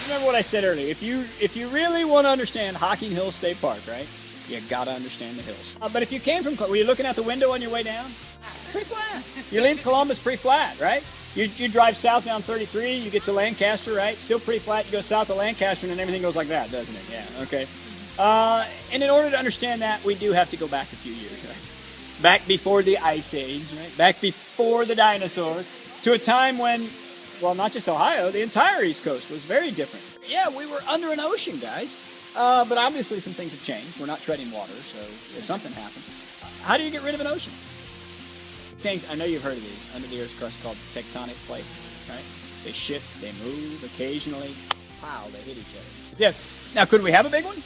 remember what I said earlier. If you really want to understand Hocking Hills State Park, right, you got to understand the hills. But if you came from, were you looking out the window on your way down? Pretty flat. You leave Columbus, pretty flat, right? You drive south down 33, you get to Lancaster, right? Still pretty flat. You go south of Lancaster, and then everything goes like that, doesn't it? Yeah, okay. And in order to understand that, we do have to go back a few years, right? Back before the Ice Age, right? Back before the dinosaurs, to a time when, well, not just Ohio, the entire East Coast was very different. Yeah, we were under an ocean, guys. But obviously some things have changed. We're not treading water, so if something happened. How do you get rid of an ocean? Things, I know you've heard of these, under the Earth's crust called tectonic plates, right? They shift, they move, occasionally, wow, they hit each other. Yeah, now could we have a big one?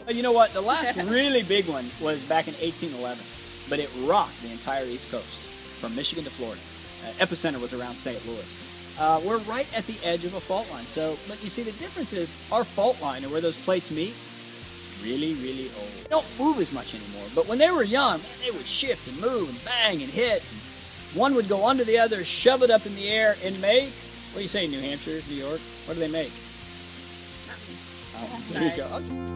You know what, the last really big one was back in 1811, but it rocked the entire East Coast, from Michigan to Florida. Epicenter was around St. Louis. We're right at the edge of a fault line. So, but you see, the difference is our fault line, or where those plates meet, really, really old. They don't move as much anymore. But when they were young, man, they would shift and move and bang and hit. And one would go under the other, shove it up in the air, and make, what do you say, New Hampshire, New York? What do they make? Mountains. There you go. Okay.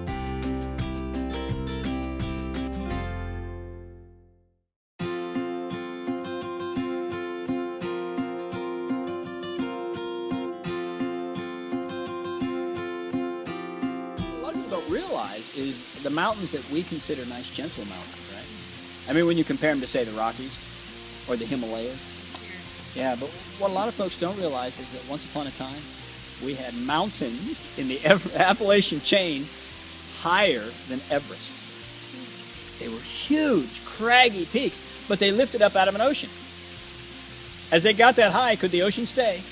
Realize is the mountains that we consider nice, gentle mountains, right? I mean, when you compare them to, say, the Rockies or the Himalayas. Yeah, but what a lot of folks don't realize is that once upon a time, we had mountains in the Appalachian chain higher than Everest. They were huge, craggy peaks, but they lifted up out of an ocean. As they got that high, could the ocean stay?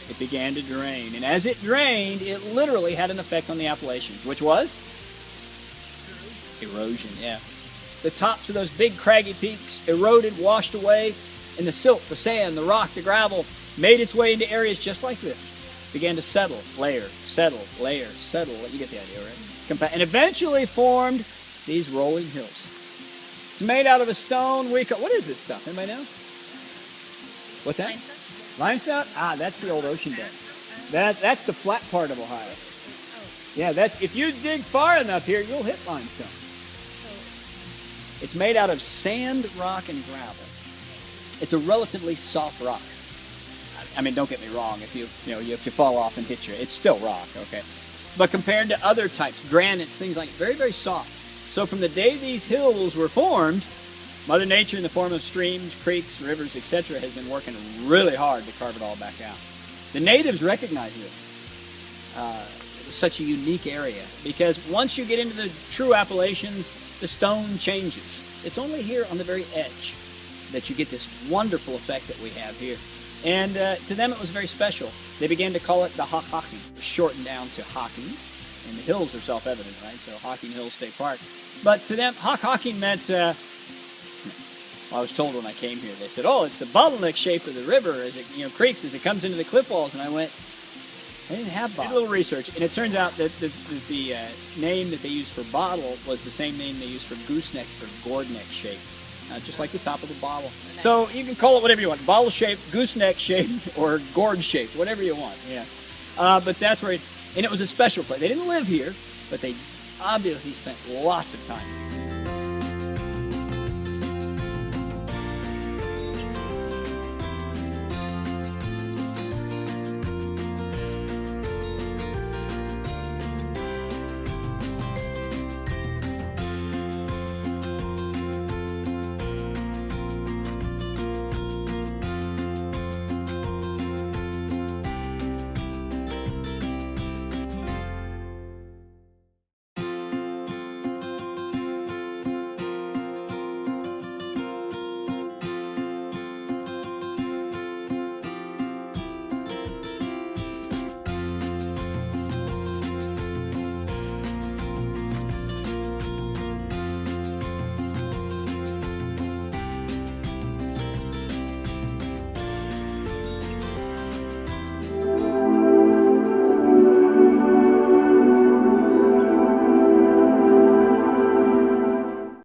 It began to drain, and as it drained, it literally had an effect on the Appalachians, which was erosion. Yeah, the tops of those big craggy peaks eroded, washed away, and the silt, the sand, the rock, the gravel made its way into areas just like this. Began to settle, layer, settle, layer, settle. You get the idea, right? And eventually formed these rolling hills. It's made out of a stone. What is this stuff? Anybody know? What's that? Limestone? Ah, that's the old ocean bed. That's the flat part of Ohio. Yeah, that's, if you dig far enough here, you'll hit limestone. It's made out of sand, rock, and gravel. It's a relatively soft rock. I mean, don't get me wrong. If you fall off and hit it's still rock, okay? But compared to other types, granites, things like, very, very soft. So from the day these hills were formed, Mother Nature, in the form of streams, creeks, rivers, etc., has been working really hard to carve it all back out. The natives recognize this. It was such a unique area because once you get into the true Appalachians, the stone changes. It's only here on the very edge that you get this wonderful effect that we have here. And to them it was very special. They began to call it the Hocking, shortened down to Hocking. And the hills are self-evident, right? So Hocking Hills State Park. But to them, Hocking meant... I was told when I came here, they said, oh, it's the bottleneck shape of the river as it creaks as it comes into the cliff walls. And I went, they didn't have bottle. I did a little research, and it turns out that the name that they used for bottle was the same name they used for gooseneck or gourd neck shape, just like the top of the bottle. So you can call it whatever you want, bottle shape, gooseneck shape, or gourd shape, whatever you want. Yeah, but that's where and it was a special place. They didn't live here, but they obviously spent lots of time.